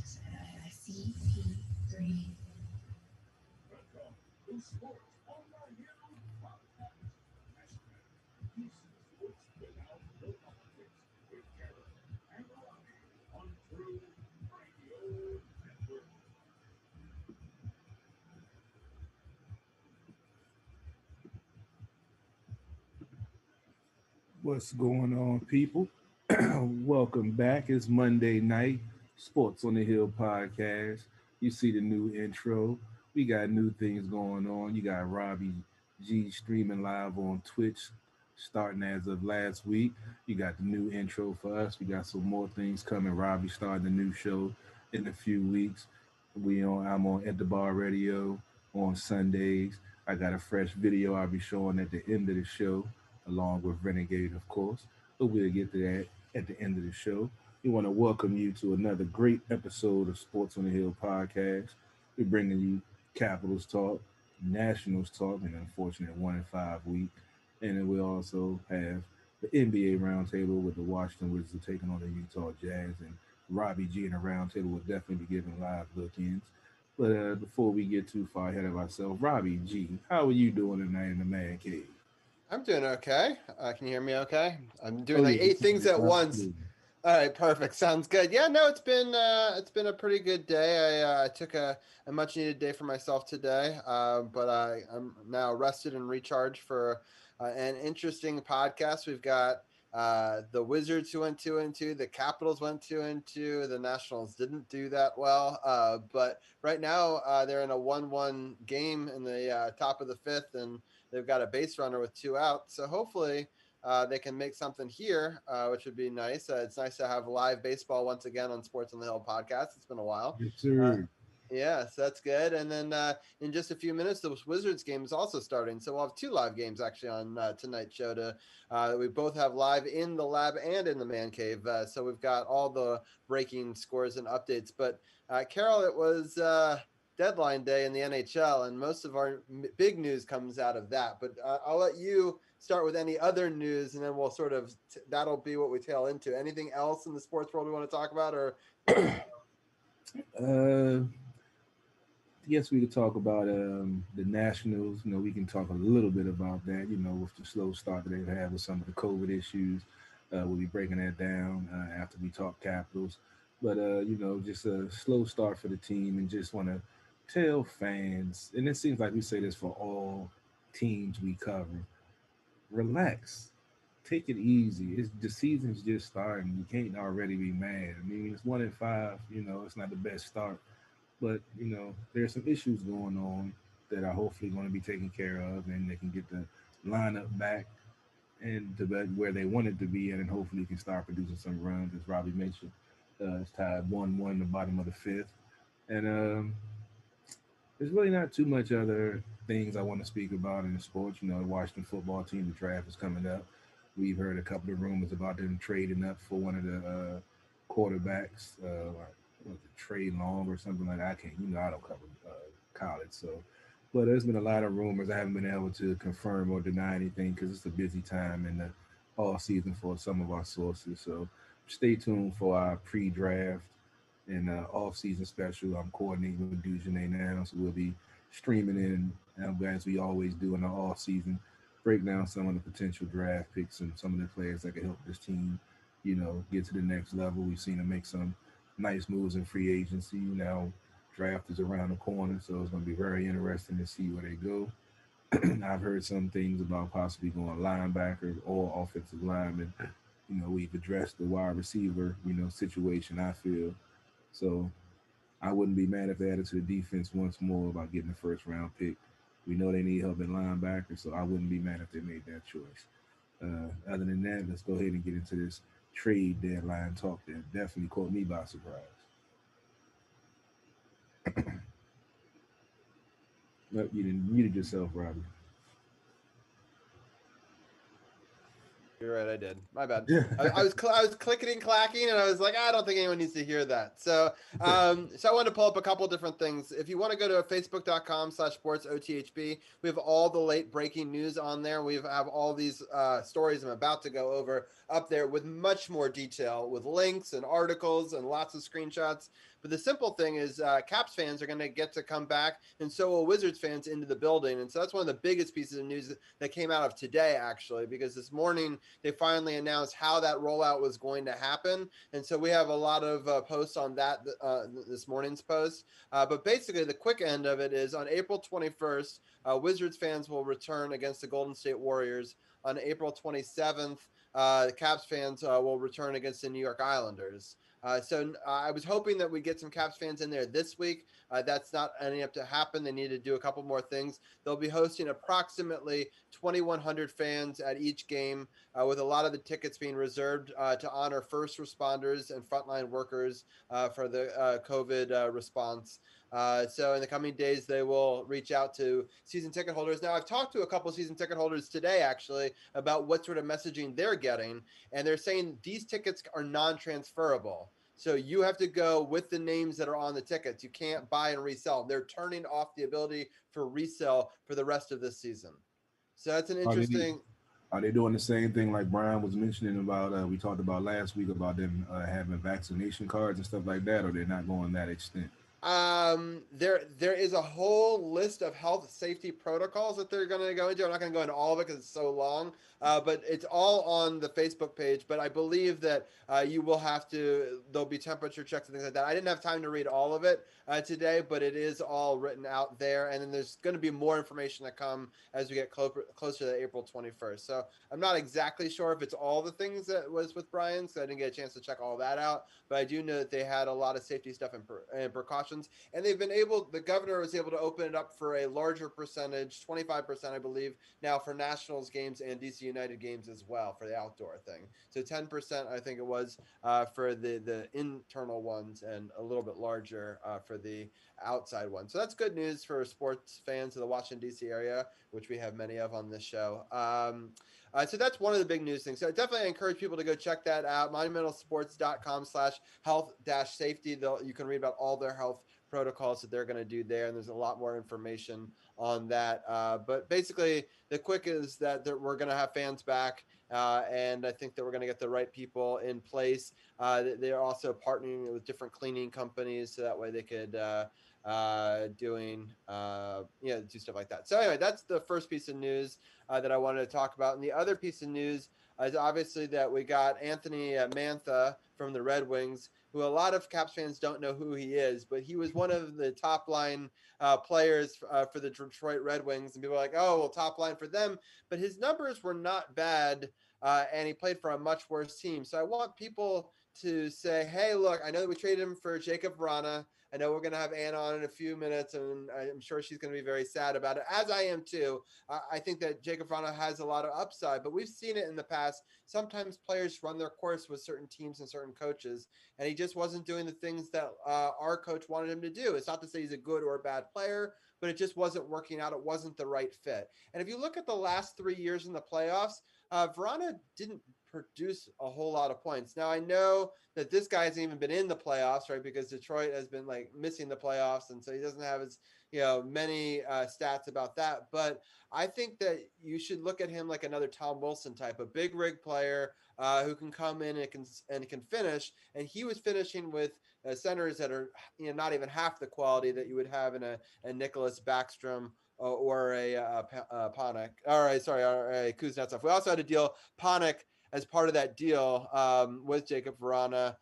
CP3. What's going on, people? Welcome back. It's Monday night, Sports on the Hill podcast. You see the new intro. We got new things going on. You got Robbie G streaming live on Twitch starting as of last week. You got the new intro for us. We got some more things coming. Robbie starting a new show in a few weeks. I'm on At the Bar Radio on Sundays. I got a fresh video I'll be showing at the end of the show along with Renegade, of course. But we'll get to that at the end of the show. We want to welcome you to another great episode of Sports on the Hill podcast. We're bringing you Capitals talk, Nationals talk, and unfortunate 1-5 week. And then we also have the NBA roundtable with the Washington Wizards taking on the Utah Jazz. And Robbie G in the roundtable will definitely be giving live look-ins. But before we get too far ahead of ourselves, Robbie G, how are you doing tonight in the man cave? I'm doing okay. Can you hear me okay? I'm doing Oh, like yeah, eight things at once. absolutely. All right, perfect. Sounds good. Yeah, no, it's been a pretty good day. I took a much needed day for myself today, but I'm now rested and recharged for an interesting podcast. We've got the Wizards who went 2-2, the Capitals went 2-2, the Nationals didn't do that well, but right now they're in a 1-1 game in the top of the fifth, and they've got a base runner with two out. So hopefully they can make something here, which would be nice. It's nice to have live baseball once again on Sports on the Hill podcast. It's been a while. Yes, sir. Yeah, so that's good. And then in just a few minutes, the Wizards game is also starting. So we'll have two live games actually on tonight's show. We both have live in the lab and in the man cave. So we've got all the breaking scores and updates. But Carol, it was deadline day in the NHL, and most of our big news comes out of that. But I'll let you start with any other news, and then we'll sort of that'll be what we tail into. Anything else in the sports world we want to talk about, or? Yes, we could talk about the Nationals. We can talk a little bit about that. With the slow start that they've had with some of the COVID issues. We'll be breaking that down after we talk Capitals. But just a slow start for the team, and just want to tell fans, and it seems like we say this for all teams we cover: relax, take it easy. The season's just starting. You can't already be mad. I mean, it's 1-5. It's not the best start. But there's some issues going on that are hopefully going to be taken care of, and they can get the lineup back and to where they want it to be, and then hopefully can start producing some runs, as Robbie mentioned. It's tied 1-1 the bottom of the fifth, and there's really not too much other things I want to speak about in the sports. The Washington football team, the draft is coming up. We've heard a couple of rumors about them trading up for one of the quarterbacks. Was it Trey Long or something like that? I can't, I don't cover college, so. But there's been a lot of rumors. I haven't been able to confirm or deny anything because it's a busy time in the all season for some of our sources. So stay tuned for our pre-draft and off-season special. I'm coordinating with Dujane now, so we'll be streaming in as we always do in the off-season, break down some of the potential draft picks and some of the players that can help this team, get to the next level. We've seen them make some nice moves in free agency. Now draft is around the corner, so it's going to be very interesting to see where they go. I've heard some things about possibly going linebacker or offensive lineman. We've addressed the wide receiver, situation, I feel. So I wouldn't be mad if they added to the defense once more about getting the first round pick. We know they need help at linebacker, so I wouldn't be mad if they made that choice. Other than that, let's go ahead and get into this trade deadline talk that definitely caught me by surprise. Nope, you didn't muted yourself, Robbie. You're right, I did. My bad. I was clicking and clacking, and I was like, I don't think anyone needs to hear that. So, so I wanted to pull up a couple different things. If you want to go to facebook.com/sportsothp, we have all the late breaking news on there. We have all these stories I'm about to go over up there with much more detail, with links and articles and lots of screenshots. But the simple thing is Caps fans are going to get to come back, and so will Wizards fans into the building. And so that's one of the biggest pieces of news that came out of today, actually, because this morning they finally announced how that rollout was going to happen. And so we have a lot of posts on that this morning's post. But basically, the quick end of it is on April 21st, Wizards fans will return against the Golden State Warriors. On April 27th, the Caps fans will return against the New York Islanders. So I was hoping that we get some Caps fans in there this week. That's not ending up to happen. They need to do a couple more things. They'll be hosting approximately 2,100 fans at each game, with a lot of the tickets being reserved to honor first responders and frontline workers for the COVID response. So in the coming days, they will reach out to season ticket holders. Now, I've talked to a couple of season ticket holders today, actually, about what sort of messaging they're getting. And they're saying these tickets are non-transferable. So you have to go with the names that are on the tickets. You can't buy and resell. They're turning off the ability for resale for the rest of this season. So that's an Are they interesting. are they doing the same thing like Brian was mentioning about? We talked about last week about them having vaccination cards and stuff like that, or they're not going that extent. There is a whole list of health safety protocols that they're going to go into. I'm not going to go into all of it because it's so long, but it's all on the Facebook page. But I believe that you will have to. There'll be temperature checks and things like that. I didn't have time to read all of it today, but it is all written out there. And then there's going to be more information that come as we get closer to April 21st. So I'm not exactly sure if it's all the things that was with Brian, so I didn't get a chance to check all that out. But I do know that they had a lot of safety stuff and precautions, and they've been able. The governor was able to open it up for a larger percentage, 25%, I believe, now for Nationals games and DC United games as well for the outdoor thing. So 10%, I think it was, for the internal ones, and a little bit larger for the outside ones. So that's good news for sports fans of the Washington D.C. area, which we have many of on this show. So that's one of the big news things. So I definitely encourage people to go check that out. monumentalsports.com/health-safety. You can read about all their health protocols that they're going to do there, and there's a lot more information on that. But basically, the quick is that we're going to have fans back, and I think that we're going to get the right people in place. They're also partnering with different cleaning companies, so that way they could do stuff like that. So anyway, that's the first piece of news that I wanted to talk about. And the other piece of news is obviously that we got Anthony Mantha from the Red Wings, who a lot of Caps fans don't know who he is, but he was one of the top line players for the Detroit Red Wings. And people are like, oh, well, top line for them. But his numbers were not bad, and he played for a much worse team. So I want people to say, hey, look, I know that we traded him for Jacob Vrana. I know we're going to have Anna on in a few minutes, and I'm sure she's going to be very sad about it, as I am too. I think that Jacob Vrana has a lot of upside, but we've seen it in the past. Sometimes players run their course with certain teams and certain coaches, and he just wasn't doing the things that our coach wanted him to do. It's not to say he's a good or a bad player, but it just wasn't working out. It wasn't the right fit. And if you look at the last 3 years in the playoffs, Vrana didn't produce a whole lot of points. Now, I know that this guy hasn't even been in the playoffs, right? Because Detroit has been like missing the playoffs. And so he doesn't have as, many stats about that. But I think that you should look at him like another Tom Wilson type, a big rig player who can come in and can finish. And he was finishing with centers that are, not even half the quality that you would have in a Nicholas Backstrom or a Panik, or a Kuznetsov. We also had to deal Panik as part of that deal with Jacob Vrana.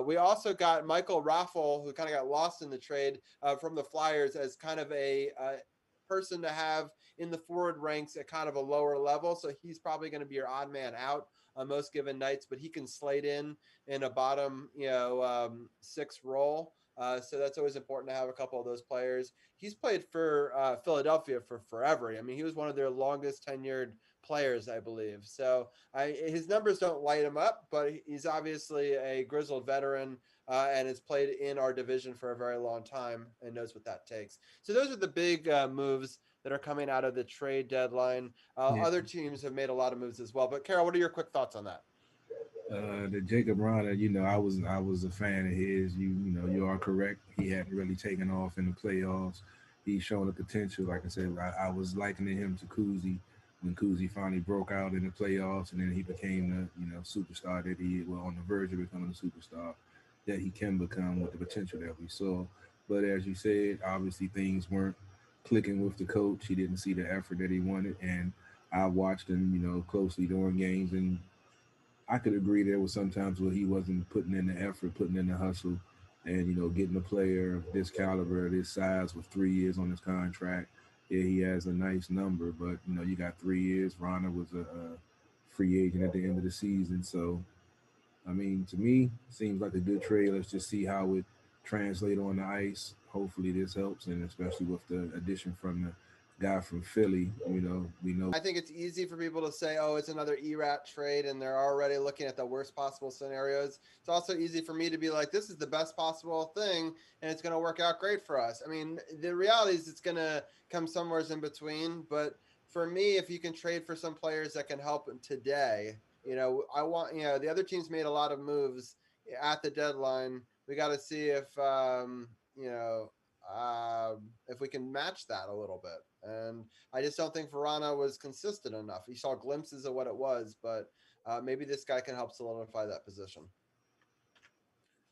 We also got Michael Raffle, who kind of got lost in the trade from the Flyers, as kind of a person to have in the forward ranks at kind of a lower level. So he's probably going to be your odd man out on most given nights, but he can slide in a bottom, six role. So that's always important to have a couple of those players. He's played for Philadelphia for forever. I mean, he was one of their longest tenured players, I believe. So his numbers don't light him up, but he's obviously a grizzled veteran and has played in our division for a very long time and knows what that takes. So those are the big moves that are coming out of the trade deadline. Yeah. Other teams have made a lot of moves as well. But Carol, what are your quick thoughts on that? The Jacob Rana, I was a fan of his. You are correct. He hadn't really taken off in the playoffs. He's shown the potential. Like I said, I was likening him to Kuzi when Kuzi finally broke out in the playoffs, and then he became the superstar that he on the verge of becoming a superstar. that he can become with the potential that we saw. But as you said, obviously things weren't clicking with the coach. He didn't see the effort that he wanted, and I watched him, closely during games, and I could agree there was sometimes where he wasn't putting in the effort, putting in the hustle, and getting a player of this caliber, this size, with 3 years on his contract. Yeah, he has a nice number, but you got 3 years. Rana was a free agent at the end of the season, so I mean, to me, seems like a good trade. Let's just see how it translate on the ice. Hopefully, this helps, and especially with the addition from the guy from Philly, we know. I think it's easy for people to say, oh, it's another ERAT trade, and they're already looking at the worst possible scenarios. It's also easy for me to be like, this is the best possible thing, and it's going to work out great for us. I mean, the reality is it's going to come somewhere in between. But for me, if you can trade for some players that can help today, I want, the other teams made a lot of moves at the deadline. We got to see if we can match that a little bit. And I just don't think Verana was consistent enough. You saw glimpses of what it was, but maybe this guy can help solidify that position.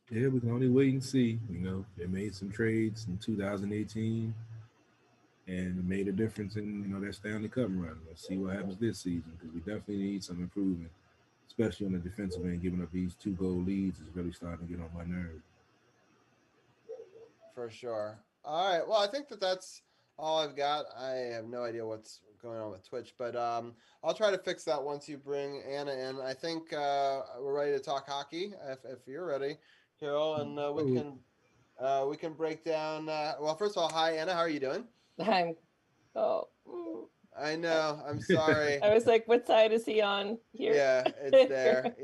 Yeah, we can only wait and see. They made some trades in 2018 and it made a difference in that Stanley Cup run. Let's see what happens this season because we definitely need some improvement, especially on the defensive end. Giving up these 2 goal leads is really starting to get on my nerves. For sure. All right. Well, I think that's all I've got. I have no idea what's going on with Twitch, but I'll try to fix that once you bring Anna in. I think we're ready to talk hockey if you're ready, Carol, and Oh, we can break down. Well, first of all, hi Anna. How are you doing? I'm oh I I know. I'm sorry. I was like, what side is he on here? Yeah, it's there.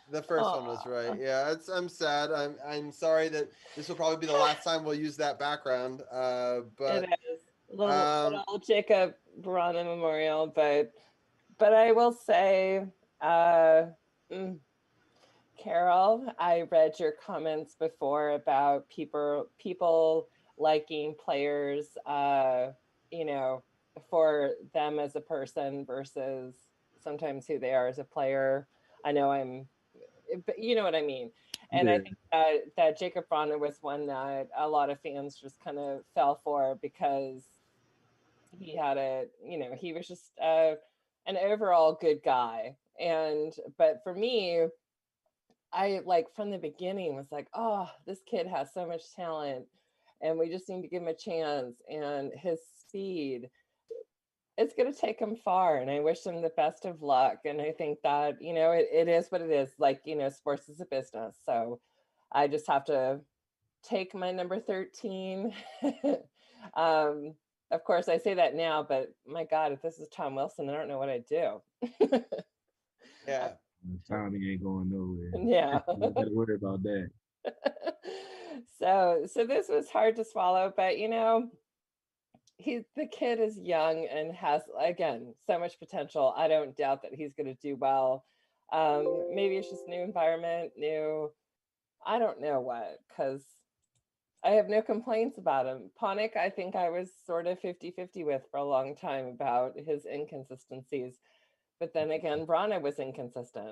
The first one was right. Aw, Yeah, I'm sad. I'm sorry that this will probably be the last time we'll use that background. it But is um, little Jacob Brana Memorial, but I will say, uh, mm, Carol, I read your comments before about people liking players, you know, for them as a person versus sometimes who they are as a player. I know but you know what I mean. And I yeah, think that Jacob Bronner was one that a lot of fans just kind of fell for because he had he was just an overall good guy. And but for me, I like from the beginning was like, oh, this kid has so much talent and we just need to give him a chance. And his speed, it's going to take him far. And I wish him the best of luck. And I think that, it is what it is. Like, sports is a business. So I just have to take my number 13. um, of course, I say that now, but my God, if this is Tom Wilson, I don't know what I'd do. yeah, Tommy ain't going nowhere. Yeah. You got to worry about that. So this was hard to swallow, but the kid is young and has again so much potential. I don't doubt that he's going to do well. Maybe it's just new environment, new I don't know what, because I have no complaints about him. Ponick, I think I was sort of 50-50 with for a long time about his inconsistencies. But then again, Brana was inconsistent.